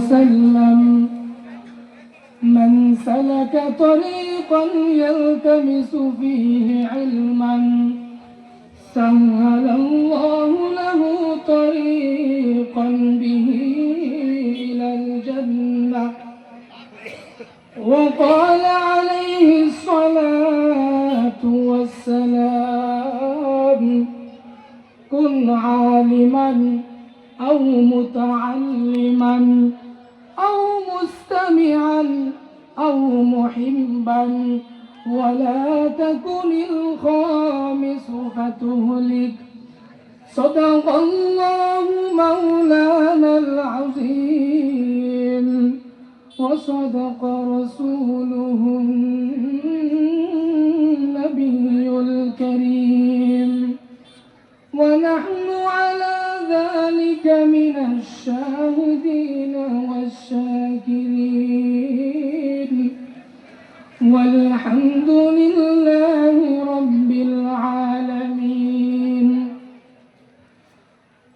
وسلم من سلك طريقا يلتمس فيه علما سهل الله له طريقا به إلى الجنة وقال عليه الصلاة والسلام كن عالما أو متعلما أو مستمعا أو محبا ولا تكن الخامس فتهلك صدق الله مولانا العظيم وصدق رسوله النبي الكريم ونحن على ذلك من الشاهدين والشاكرين والحمد لله رب العالمين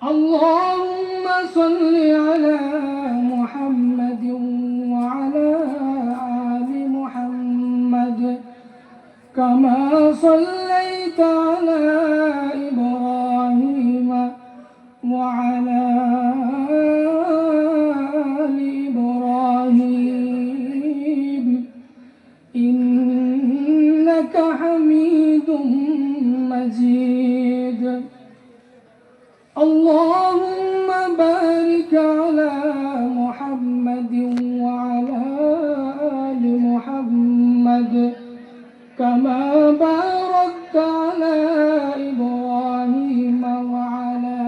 اللهم صل على محمد وعلى آل محمد كما صليت على إبراهيم وعلى آل إبراهيم إنك حميد مجيد اللهم بارك على محمد وعلى آل محمد كما باركت على إبراهيم وعلى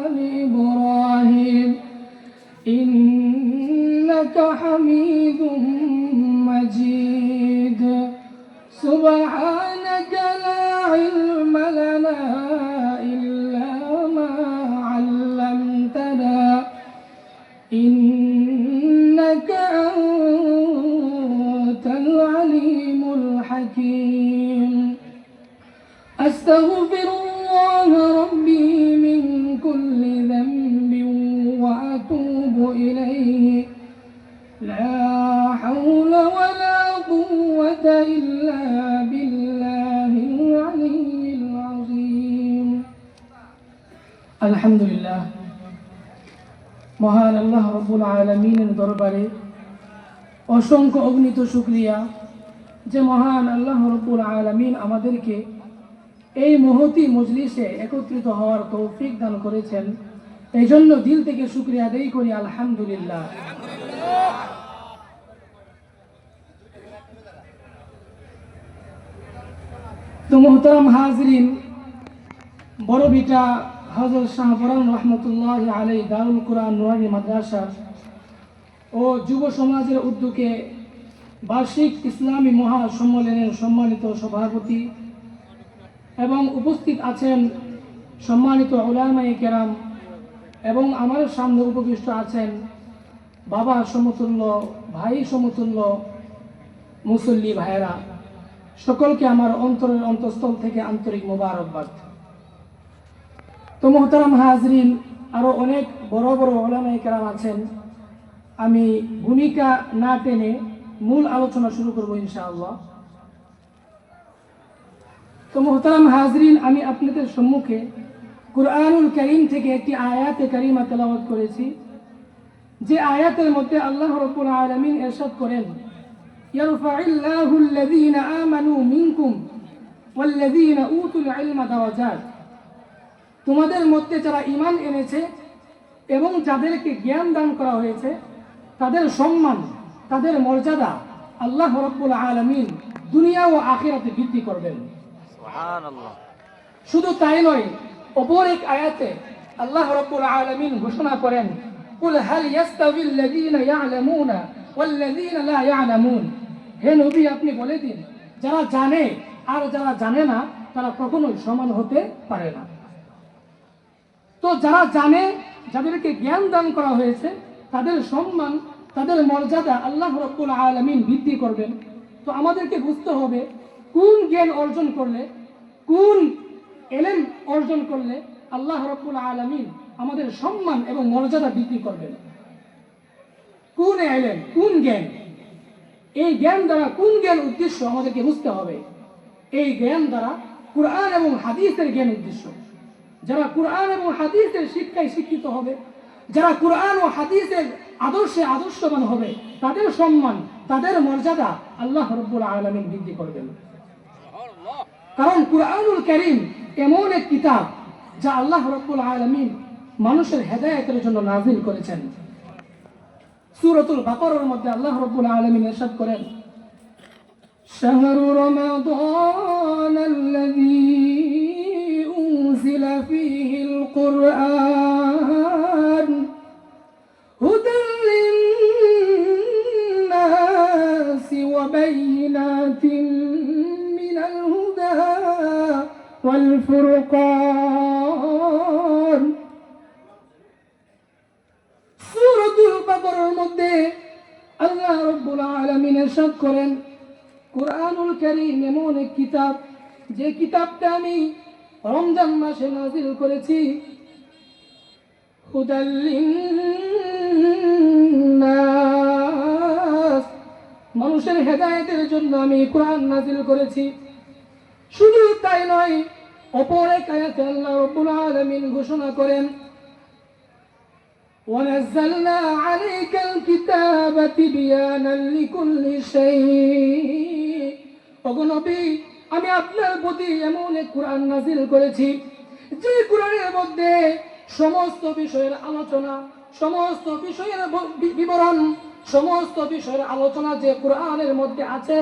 آل إبراهيم إنك حميد مجيد سبحانك لا علم لنا إلا ما علمتنا إنك أنت العليم الحكيم أستغفر الله ربي من كل ذنب وأتوب إليه لا حول ولا قوة إلا بالله العلي العظيم الحمد لله মহান আল্লাহ রব্বুল আলামিনের দরবারে অসংখ্য অগণিত শুকরিয়া যে মহান আল্লাহ রব্বুল আলামিন আমাদেরকে এই মহতী মজলিসে একত্রিত হওয়ার তৌফিক দান করেছেন এই জন্য দিল থেকে শুকরিয়া আদায় করি আলহামদুলিল্লাহ। তো মোহতারাম হাজরিন, বড় বিটা হযরত শাহ বরান রহমতুল্লাহি আলাইহি দারুল কুরআন নুরানি মাদ্রাসা ও যুব সমাজের উদ্যোগে বার্ষিক ইসলামী মহাসম্মেলনের সম্মানিত সভাপতি এবং উপস্থিত আছেন সম্মানিত উলামায়ে কেরাম এবং আমার সামনে উপবিষ্ট আছেন বাবা সমতুল্য, ভাই সমতুল্য মুসল্লি ভাইরা, সকলকে আমার অন্তরের অন্তঃস্থল থেকে আন্তরিক মোবারকবাদ। তো মোহতারাম হাজরিন, আরো অনেক বড় বড় উলামায়ে কেরাম আছেন, আমি ভূমিকা না টেনে মূল আলোচনা শুরু করব ইনশাআল্লাহ। তো মোহতারাম হাজরিন, আমি আপনাদের সম্মুখে কুরআনুল কারীম থেকে একটি আয়াতে কারিমা তেলাওয়াত করেছি, যে আয়াতের মধ্যে আল্লাহ রাব্বুল আলামিন ইরশাদ করেন, ইয়ারফা'িল্লাহু আল্লাযীনা আমানু মিনকুম ওয়াল্লাযীনা উতুল ইলমা দারাজাত। তোমাদের মধ্যে যারা ঈমান এনেছে এবং যাদেরকে জ্ঞান দান করা হয়েছে তাদের সম্মান, তাদের মর্যাদা আল্লাহ রাব্বুল আলামিন দুনিয়া ও আখিরাতে বৃদ্ধি করবেন। সুবহানাল্লাহ। শুধু তাই নয়, অপর এক আয়াতে আল্লাহ রাব্বুল আলামিন ঘোষণা করেন, কুল হাল ইয়াস্তাবিল লাযীনা ইয়া'লামুনা ওয়াল লাযীনা লা ইয়া'লামুন। হে নবী, আপনি বলে দিন, যারা জানে আর যারা জানে না তারা কখনোই সমান হতে পারে না। তো যারা জানে, যাদেরকে জ্ঞান দান করা হয়েছে, তাদের সম্মান, তাদের মর্যাদা আল্লাহ রাব্বুল আলামিন বৃদ্ধি করবেন। তো আমাদেরকে বুঝতে হবে কোন জ্ঞান অর্জন করলে, কোন ইলম অর্জন করলে আল্লাহ রাব্বুল আলামিন আমাদের সম্মান এবং মর্যাদা বৃদ্ধি করবেন। কোন এলেম, কোন জ্ঞান, এই জ্ঞান দ্বারা কোন জ্ঞান উদ্দেশ্য আমাদেরকে বুঝতে হবে। এই জ্ঞান দ্বারা কুরআন এবং হাদিসের জ্ঞান উদ্দেশ্য। যারা কুরআন এবং হাদিসের শিক্ষায় শিক্ষিত হবে, যারা কুরআন ও হাদিসের আদর্শে আদর্শবান হবে, তাদের সম্মান, তাদের মর্যাদা আল্লাহ রাব্বুল আলামিন বৃদ্ধি করবেন। কারণ কুরআনুল কারীম এমন এক কিতাব যা আল্লাহ রাব্বুল আলামিন মানুষের হেদায়েতের জন্য নাযিল করেছেন। সূরাতুল বাকারার মধ্যে আল্লাহ রাব্বুল আলামিন ইরশাদ করেন, শাহরু রমাদানাল্লাযী উনজিলা ফীহিল কুরআন হুদাল লিন-নাসি ওয়া বাইয়িনাতিন মিনাল হুদা ওয়াল ফুরকান। সূরাতুল বাকারার মধ্যে আল্লাহ রাব্বুল আলামিন ইরশাদ করেন, কুরআনুল কারীম এমন এক কিতাব, যে কিতাবটা আমি রমজান মাসে নাযিল করেছি। হুদাল লিন-নাস, মানুষের হেদায়েতের জন্য আমি কুরআন নাযিল করেছি। শুধু তাই নয়, অপর এক আয়াতে আল্লাহ রাব্বুল আলামিন ঘোষণা করেন, وَنَزَّلْنَا عَلَيْكَ الْكِتَابَ تِبْيَانًا لِكُلِّ شَيْءٍ। ওগো নবী, আমি আপনার প্রতি এমন এক কুরআন নাযিল করেছি, যে কুরআনের মধ্যে সমস্ত বিষয়ের আলোচনা, সমস্ত বিষয়ের বিবরণ, সমস্ত বিষয়ের আলোচনা যে কুরআনের মধ্যে আছে,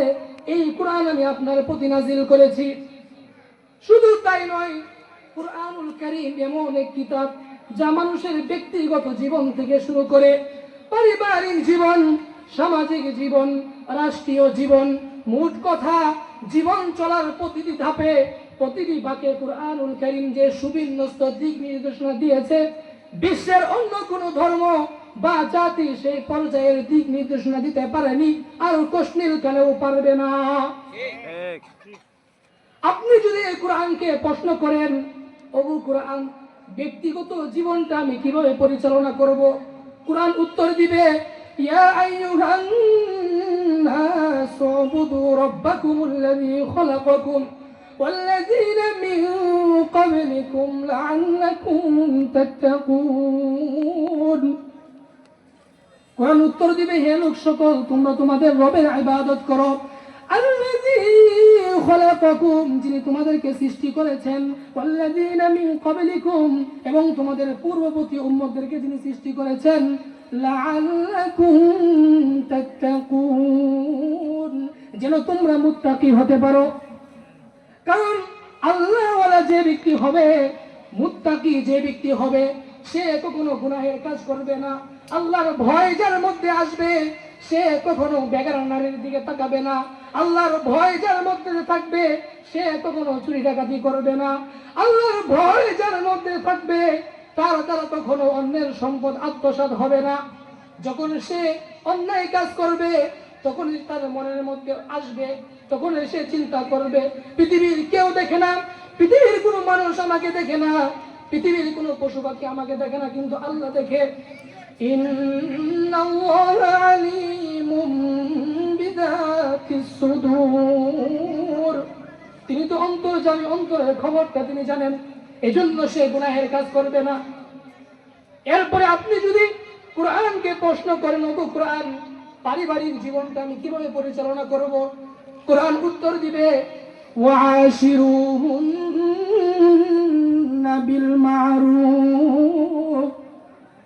এই কুরআন আমি আপনার প্রতি নাযিল করেছি। শুধু তাই নয়, কুরআনুল কারীম এমন এক কিতাব যা মানুষের ব্যক্তিগত জীবন থেকে শুরু করে পারিবারিক জীবন, সামাজিক জীবন, রাষ্ট্রীয় জীবন, মোট কথা জীবন চলার প্রতিটি ধাপে, প্রতিটি বাক্যে কুরআনুল কারীম যে সুবিন্যস্ত দিক নির্দেশনা দিয়েছে, বিশ্বের অন্য কোনো ধর্ম বা জাতি সেই পর্যায়ের দিক নির্দেশনা দিতে পারেনি, আর কোশ্চিন কালেও পারবে না। আপনি যদি এই কুরআনকে প্রশ্ন করেন, ওগো কুরআন, ব্যক্তিগত জীবনটা আমি কিভাবে পরিচালনা করব, কুরআন উত্তর দিবে, ইয়া আইয়ুহান নাসু উবুদু রাব্বাকুমুল্লাযী খালাকাকুম ওয়াল্লাযীনা মিন ক্বাবলিকুম লাআল্লাকুম তাত্তাকুন। কুরআন উত্তর দিবে, হে লোক সকল, তোমরা তোমাদের রবের ইবাদত করো, আল্লাযী খালাকাকুম, যিনি তোমাদেরকে সৃষ্টি করেছেন, ওয়াল্লাযীনা মিন ক্বাবলিকুম, এবং তোমাদের পূর্ববর্তী উম্মতদেরকে যিনি সৃষ্টি করেছেন, লাআল্লাকুম তাত্তাকুন, যেন তোমরা মুত্তাকি হতে পারো। কারণ আল্লাহওয়ালা যে ব্যক্তি হবে, মুত্তাকি যে ব্যক্তি হবে, সে কখনো গুনাহের কাজ করবে না। আল্লাহর ভয় যার মধ্যে আসবে, সে কখনো বেগার নারীর দিকে তাকাবে না। আল্লাহর ভয় যার মধ্যে থাকবে, সে কখনো চুরি ডাকাতি করবে না। আল্লাহর ভয় যার মধ্যে থাকবে, তার দ্বারা কখনো অন্যের সম্পদ আত্মসাৎ হবে না। যখন সে অন্যায় কাজ করবে, তখন তার মনের মধ্যে আসবে, তখন সে চিন্তা করবে, পৃথিবীর কেউ দেখে না, পৃথিবীর কোনো মানুষ আমাকে দেখে না, পৃথিবীর কোনো পশু পাখি আমাকে দেখে না, কিন্তু আল্লাহ দেখে। ইন্নাল্লাহা আলীমুম বিযাতিস সুদূর, তিনি তো অন্তর্যামী, অন্তরের খবরটা তিনি জানেন, এজন্য সে গুনাহের কাজ করবে না। এরপরে আপনি যদি কুরআনকে প্রশ্ন করেন, ওগো কুরআন, পারিবারিক জীবনটা আমি কিভাবে পরিচালনা করব, কুরআন উত্তর দিবে, ওয়াশিরুহুন্না বিল মারুফ,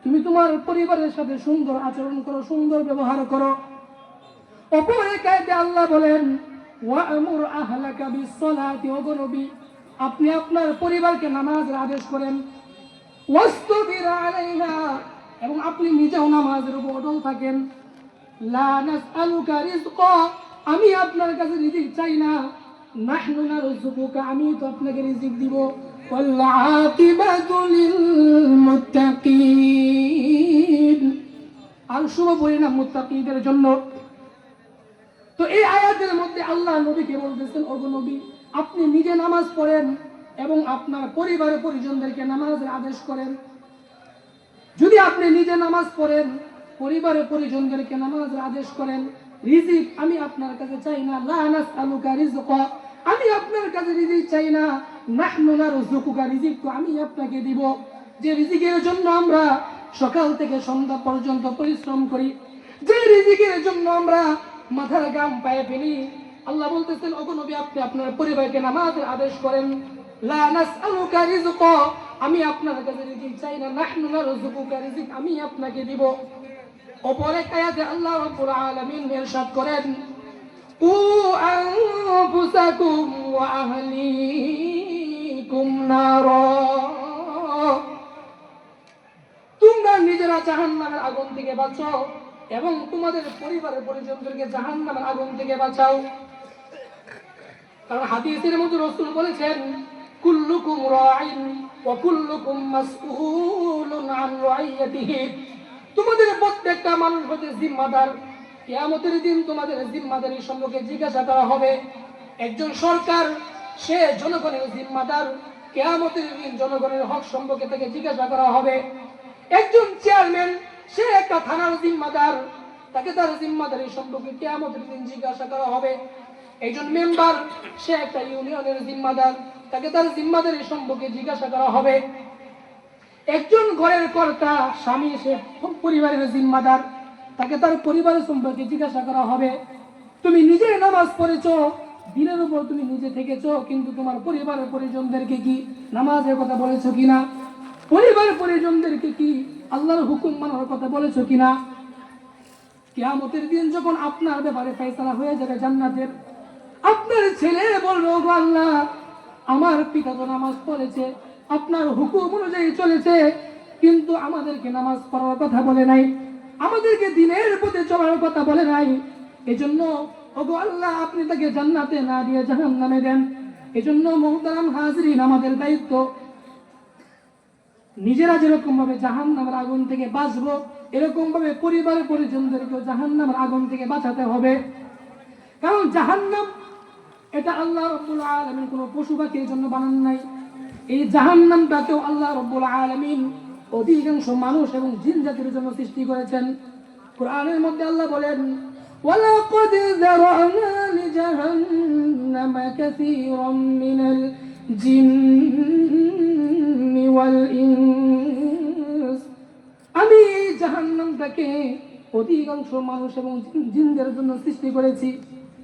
তুমি তোমার পরিবারের সাথে সুন্দর আচরণ করো, সুন্দর ব্যবহার করো। অপর এক আয়াতে আল্লাহ বলেন, ওয়া'মুর আহলাকা বিস-সালাতি, ওগো নবী, আপনি আপনার পরিবারকে নামাজের আদেশ করেন, ওয়াসতাবির আলাইহা, এবং আপনি নিজেও নামাজের উপর অটল থাকেন। লা নাসআলুকা রিজকা, আমি আপনার কাছে রিজিক চাই না, নাহনু নারযুকুকা, আমি তো আপনাকে রিজিক দিব। ওয়াল আকিবাতু লিল মুত্তাকিন, আর শুভ পরিণাম মুত্তাকিদের জন্য। তো এই আয়াতের মধ্যে আল্লাহ নবীকে বলতেছেন, ওগো নবী, আপনি নিজে নামাজ পড়েন এবং আপনার পরিবারের পরিজনদেরকে নামাজের আদেশ করেন। যদি আপনি নিজে নামাজ পড়েন, পরিবারের পরিজনদেরকে নামাজের আদেশ করেন। রিজিক আমি আপনার কাছে চাই না, লা নাসআলুকা রিজকা, আমি আপনার কাছে রিজিক চাই না, নাহনু নারযুকুকা, রিজিক তো আমি আপনাকে দিব। যে রিজিকের জন্য আমরা সকাল থেকে সন্ধ্যা পর্যন্ত পরিশ্রম করি, যে রিজিকের জন্য আমরা মাথার ঘাম পায়ে ফেলি, আল্লাহ বলতেছেন ওগো নবী আপনি আপনার পরিবারকে নামাজের আদেশ করেন। লা নাসআলুকা রিজকা, আমি আপনার কাছে রিজিক চাই না, নাহনু নারযুকুকা, রিজিক আমি আপনাকে দিব। অপর এক আয়াতে আল্লাহ রাব্বুল আলামিন ইরশাদ করেন, কু আনফুসাকুম ওয়া আহলিকুম নারা, তোমরা নিজেরা জাহান্নামের আগুন থেকে বাঁচাও এবং তোমাদের পরিবারের পরিজনদেরকে জাহান্নামের আগুন থেকে বাঁচাও। কারণ হাদিসের মধ্যে রাসূল বলেছেন, কুল্লুকুম রাঈন ওয়া কুল্লুকুম মাসউলুন আন রাইয়াতিহি, তোমাদের প্রত্যেকটা মানুষ হচ্ছে জিম্মাদার, কিয়ামতের দিন তোমাদের জিম্মাদারি সম্পর্কে জিজ্ঞাসা করা হবে। একজন সরকার সে জনগণের জিম্মাদার, কিয়ামতের দিন জনগণের হক সম্পর্কে তাকে জিজ্ঞাসা করা হবে। একজন চেয়ারম্যান সে একটা থানার জিম্মাদার, তাকে তার জিম্মাদারি সম্পর্কে কিয়ামতের দিন জিজ্ঞাসা করা হবে। একজন মেম্বার সে একটা ইউনিয়নের জিম্মাদার, তাকে তার জিম্মাদারি সম্পর্কে জিজ্ঞাসা করা হবে। একজন ঘরের কর্তা স্বামী সে পরিবারের জিম্মাদার, তাকে তার পরিবারের সম্পর্কে জিজ্ঞাসা করা হবে। তুমি নিজে নামাজ পড়েছো, দিনের উপর তুমি নিজে থেকেছো, কিন্তু তোমার পরিবারের পরিজনদেরকে কি নামাজের কথা বলেছো কিনা? পরিবারের পরিজনদেরকে কি আল্লাহর হুকুম মানার কথা বলেছো কিনা? কিয়ামতের দিন যখন আপনার ব্যাপারে ফয়সালা হয়ে যাবে জান্নাতের, আপনার ছেলে বলবে ওগো আল্লাহ আমার পিতা তো নামাজ পড়েছে, আপনার হুকুম অনুযায়ী চলেছে, কিন্তু আমাদেরকে নামাজ পড়ার কথা বলে নাই, আমাদেরকে দিনের পথে চলার কথা বলে নাই, এজন্য ওগো আল্লাহ আপনি তাকে জান্নাতে না দিয়ে জাহান্নামে দেন। এজন্য মুহতারাম হাজরিন, আমাদের দায়িত্ব নিজেরা যেরকম ভাবে জাহান্নামের আগুন থেকে বাঁচবো, এরকম ভাবে পরিবারের পরিজনদেরকেও জাহান্নামের আগুন থেকে বাঁচাতে হবে। কারণ জাহান্নাম এটা আল্লাহ রাব্বুল আলামিন কোনো পশু পাখির জন্য বানান নাই। এই জাহান্নামটাকেও আল্লাহ রাব্বুল আলামিন অধিকাংশ মানুষ এবং জিন জাতির জন্য সৃষ্টি করেছেন। কোরআনের মধ্যে আল্লাহ বলেন, ওয়ালাকাদ যারানা লিজাহান্নামা কাসীরাম মিনাল জিন্নি ওয়াল ইনস, আমি জাহান্নামটাকে অধিকাংশ মানুষ এবং জিনদের জন্য সৃষ্টি করেছি।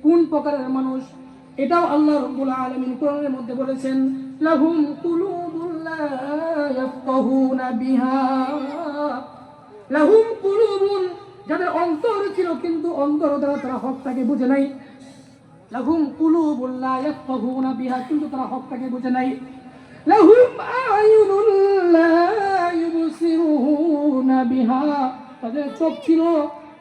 কোন প্রকারের মানুষ? এটাও আল্লাহ রাব্বুল আলামিন কোরআনের মধ্যে বলেছেন, লাহুম কুলুবুন লা ইয়াফকাহুনা বিহা, লাহুম কুলুবুন, যাদের অন্তর ছিল কিন্তু অন্তর দ্বারা তারা হকটাকে বুঝে নাই। লাহুম কুলুবুন লা ইয়াফকাহুনা বিহা, কিন্তু তারা হকটাকে বুঝে নাই। লাহুম আ'য়ুনুন লা ইউবসিরুনা বিহা, তাদের চোখ ছিল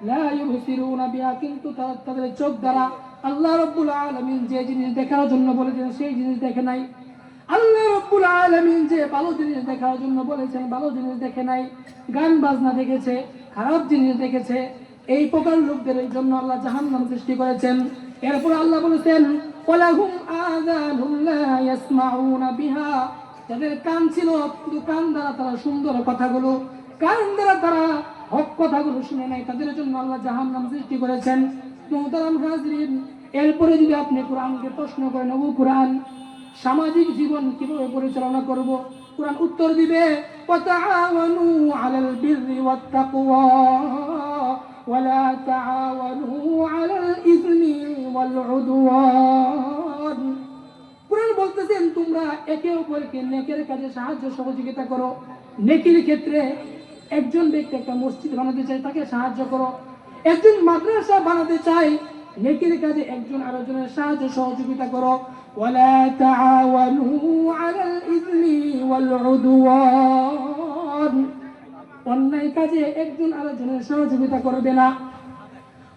লা ইউবসিরুনা বিহা, কিন্তু তাদের চোখ দ্বারা আল্লাহ রাব্বুল আলামিন যে জিনিস দেখার জন্য বলেছেন সেই জিনিস দেখে নাই। আল্লাহ রাব্বুল আলামিন যে ভালো জিনিস দেখার জন্য বলেছেন ভালো জিনিস দেখে নাই, গান বাজনা দেখেছে, খারাপ জিনিস দেখেছে। এই প্রকার লোকদের জন্য আল্লাহ জাহান্নাম সৃষ্টি করেছেন। এরপর আল্লাহ বলেছেন, ওয়ালাহুম আযানুন লা ইয়াসমাউনা বিহা, যাদের কান ছিল কিন্তু কান দ্বারা তারা সুন্দর কথাগুলো, কান দ্বারা তারা হক কথাগুলো শুনে নাই, তাদের জন্য আল্লাহ জাহান্নাম সৃষ্টি করেছেন। মুহতারাম হাজরিন, এরপরে যদি আপনি কোরআনকে প্রশ্ন করেন, ও কোরআন সামাজিক জীবন কিভাবে পরিচালনা করব, কোরআন উত্তর দিবে, ওয়াতাআওয়ানু আলাল বিররি ওয়াত তাকওয়া ওয়ালা তাআওয়ানু আলাল ইসমি ওয়াল উদওয়ান। কোরআন বলতেছেন তোমরা একে অপরকে নেকের কাজে সাহায্য সহযোগিতা করো। নেকির ক্ষেত্রে একজন ব্যক্তি একটা মসজিদ বানাতে চায়, তাকে সাহায্য করো। একজন মাদ্রাসা বানাতে চায়, নেকির কাজে একজন আরেকজনের সাহায্য সহযোগিতা করো। ওয়ালা তাআওয়ানু আলাল ইসমি ওয়াল উদওয়ান, অন্যায় কাজে একজন আরেকজনের সহযোগিতা করবে না।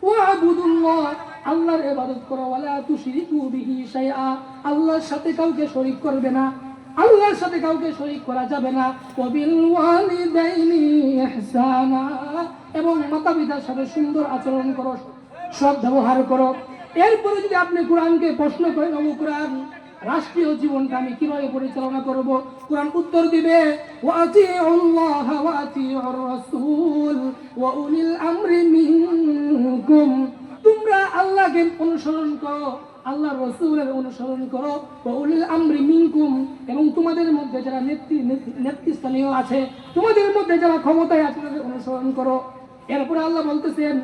ওয়াবুদুল্লাহ, আল্লাহর ইবাদত করো। ওয়ালা তুশরিকু বিহি শাইআ, আল্লাহর সাথে কাউকে শরীক করবে না, আল্লাহর সাথে কাউকে শরীক করা যাবে না। ওয়াবিল ওয়ালিদাইনি ইহসানা, এবং মাতা-পিতার সাথে সুন্দর আচরণ করো, সৎ ব্যবহার করো। এরপরে যদি আপনি কোরআনকে প্রশ্ন করেন, ও কোরআন রাষ্ট্রীয় জীবনটা আমি কিভাবে পরিচালনা করব? কোরআন উত্তর দিবে, ওয়াতিউল্লাহ ওয়া আতিউর রাসূল ওয়া উলিল আমরি মিনকুম। তোমরা আল্লাহকে অনুসরণ করো, আল্লাহর রাসূলের অনুসরণ করো, ওয়া উলিল আমরি মিনকুম, এবং তোমাদের মধ্যে যারা নেতৃস্থানীয় আছে, তোমাদের মধ্যে যারা ক্ষমতায় আছে তাদের অনুসরণ করো। এরপরে আল্লাহ বলতেছেন,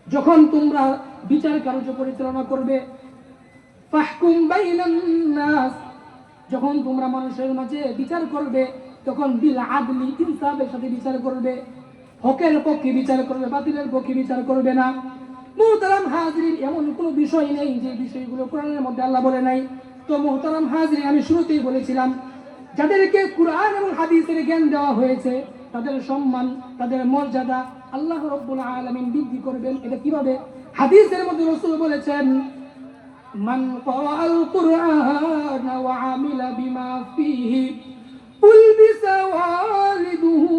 যখন তোমরা বিচার কার্য পরিচালনা করবে, ফাহকুম বাইনান নাস, যখন তোমরা মানুষের মাঝে বিচার করবে তখন বিল আদলি, ইনসাফের সাথে বিচার করবে, হকের পক্ষে বিচার করবে, বাতিলের পক্ষে বিচার করবে না। মুহতারাম হাজরিন, এমন কোনো বিষয় নেই যে বিষয়গুলো কোরআনের মধ্যে আল্লাহ বলে নাই। তো মুহতারাম হাজরিন, আমি শুরুতেই বলেছিলাম, যাদেরকে কোরআন এবং হাদিসের জ্ঞান দেওয়া হয়েছে তাদের সম্মান, তাদের মর্যাদা আল্লাহ রাব্বুল আলামিন বৃদ্ধি করবেন। এটা কিভাবে? হাদিসের মধ্যে রাসূল বলেছেন, মান ক্বারাআল কুরআন ওয়া আমিলা বিমা ফীহি উলবিসা ওয়ালিদুহু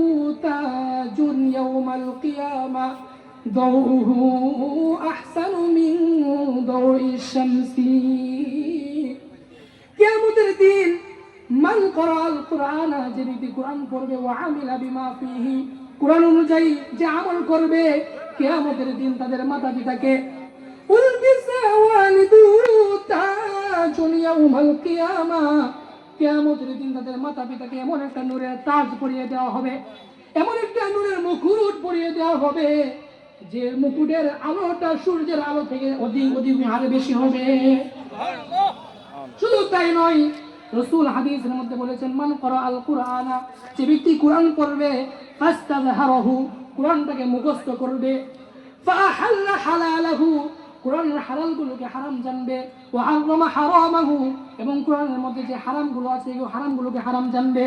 তাজুন ইয়াউমাল কিয়ামাহ দাউহু আহসানু মিন দাউইশ শামসি। কিয়ামতের দিন মান ক্বারাআল কুরআন, যে ব্যক্তি কোরআন পড়বে, ওয়া আমিলা বিমা ফীহি, কোরআন অনুযায়ী যে আমল করবে, কিয়ামতের দিন তাদের মাতা পিতাকে উলবিসা ওয়ালিদুহু তাজুন ইয়াউমাল কিয়ামাহ, কিয়ামতের দিন তাদের মাতা পিতাকে এমন একটা নূরের তাজ পরিয়ে দেওয়া হবে, এমন একটা নূরের মুকুট পরিয়ে দেওয়া হবে যে মুকুটের আলোটা সূর্যের আলো থেকে অধিক হারে বেশি হবে। শুধু তাই নয়, রাসূল হাদিসের মধ্যে বলেছেন, মান ক্বারাআল কুরআনা, যে ব্যক্তি কোরআন পড়বে, ফাস্তাযহারাহু, কোরআনটাকে মুখস্থ করবে, ফাআহাল্লা হালালাহু, কোরআনের হালালগুলোকে হারাম জানবে, ওয়া হারামা হারামাহু, এবং কোরআনের মধ্যে যে হারামগুলো আছে এই হারামগুলোকে হারাম জানবে,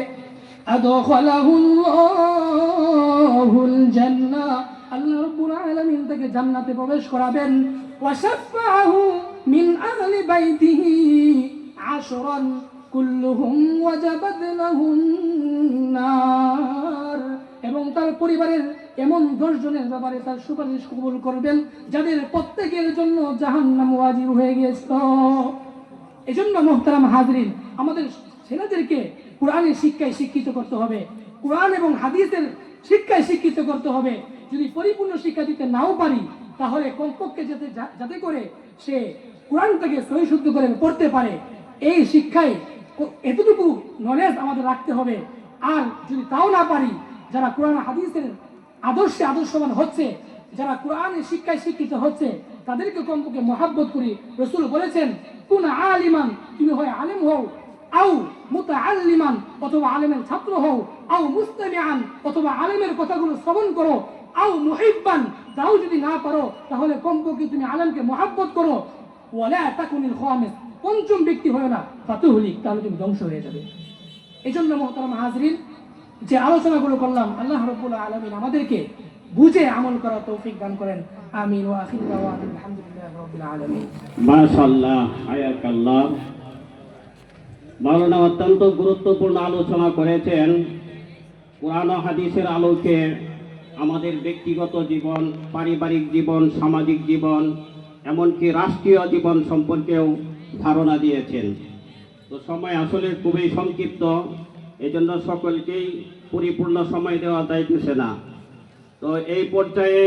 আদখালাহুল্লাহুল জান্নাহ, আল্লাহ রাব্বুল আলামিন তাকে জান্নাতে প্রবেশ করাবেন, ওয়া শাফাআহু মিন আহলি বাইতিহি আশরান কুল্লুহুম ওয়াজাবাত লাহুন নার, এবং তার পরিবারের এমন 10 জনের ব্যাপারে তার সুপারিশ কবুল করবেন যাদের প্রত্যেকের জন্য জাহান্নাম ওয়াজিব হয়ে গেছে। এজন্য মুহতারাম হাজরিন, আমাদের ছেলেদেরকে কোরআনের শিক্ষায় শিক্ষিত করতে হবে, কোরআন এবং হাদিসের শিক্ষায় শিক্ষিত করতে হবে। যদি পরিপূর্ণ শিক্ষা দিতে নাও পারি, তাহলে কমপক্ষে যাতে করে সে কোরআনটাকে সহি শুদ্ধ করে পড়তে পারে, এই শিক্ষায় এতটুকু নলেজ আমাদের রাখতে হবে। আর যদি তাও না পারি, যারা কোরআন হাদিসের আদর্শবান হচ্ছে, যারা কোরআনের শিক্ষায় শিক্ষিত হচ্ছে, তাদেরকে কমপক্ষে মহাব্বত করি। রাসূল বলেছেন, কুন আলিমান, তুমি হয় আলেম হও, আও মুতাআল্লিমান, অথবা আলেমের ছাত্র হও, আও মুস্তামিআন, অথবা আলেমের কথাগুলো শ্রবণ করো, আও মুহিব্বান, তাও যদি না পারো তাহলে কমপক্ষে তুমি আলেমকে মহাব্বত করো, ওয়ালা তাকুনিল খামিস, পঞ্চম ব্যক্তি হয় না, ফাতুহলিক, তাহলে তুমি ধ্বংস হয়ে যাবে। এই জন্য মুহতারাম হাজরিন, যে আলোচনাগুলো করলাম, আল্লাহ রাব্বুল আলামিন আমাদেরকে বুঝে আমল করার তৌফিক দান করেন। আমিন। ওয়া আখিরু দাওয়ানা আলহামদুলিল্লাহি রাব্বিল আলামিন। মাশাআল্লাহ, হায়াকাল্লাহ। মাওলানা অত্যন্ত গুরুত্বপূর্ণ আলোচনা করেছেন। কোরআন ও হাদিসের আলোকে আমাদের ব্যক্তিগত জীবন, পারিবারিক জীবন, সামাজিক জীবন, এমনকি রাষ্ট্রীয় জীবন সম্পর্কেও ধারণা দিয়েছেন। তো সময় আসলে খুবই সংক্ষিপ্ত, এজন্য সকলকেই পরিপূর্ণ সময় দেওয়া যাইতেছে না। তো এই পর্যায়ে